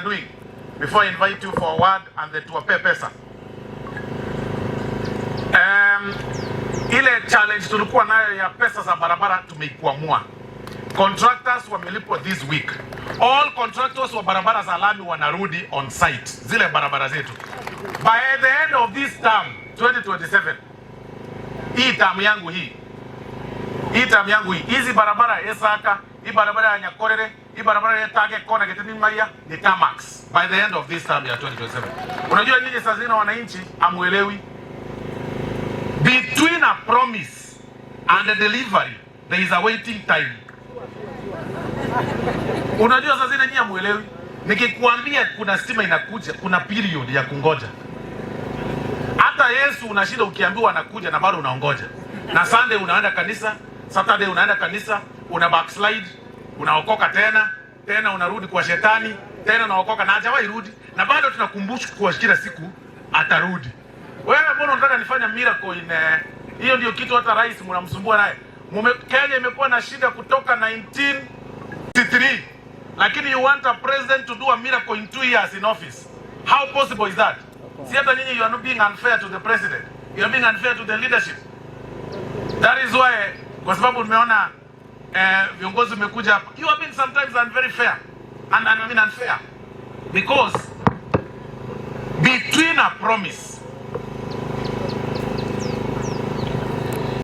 Doing before I invite you for a word and then tuwape pesa. Ile challenge tulikuwa nayo ya pesa za barabara tumeikwamua. Contractors wamelipwa this week. All contractors wa barabara za lami wanarudi on site zile barabara zetu. By the end of this term 2027, hii term yangu hii hizi barabara Esaka, hii barabara ya Nyakorere, hii barabara ya Tage Kona Getini Maya ni Tamax by the end of this term ya 2027. Unajua nyinyi saa zingine wananchi amuelewi, between a promise and a delivery there is a waiting time. Unajua saa zingine nyinyi amuelewi, nikikwambia kuna stima inakuja kuna period ya kungoja. Hata Yesu unashinda ukiambiwa anakuja na bado unaongoja. Na Sunday unaenda kanisa, Saturday unaenda kanisa, una backslide, unaokoka tena unarudi kwa shetani, tena unaokoka na hajawahi rudi, na bado tunakumbusha kwa kila siku atarudi. Wewe mbona unataka nifanye miracle in hiyo ndio kitu hata rais mnamsumbua naye. Kenya imekuwa na shida kutoka 1963, lakini you want a president to do a miracle in 2 years in office. How possible is that? Si hata nyinyi you are not being unfair to the president. You are being unfair to the leadership. That is why kwa sababu nimeona viongozi umekuja hapa, you have been sometimes very fair and I mean unfair, because between a promise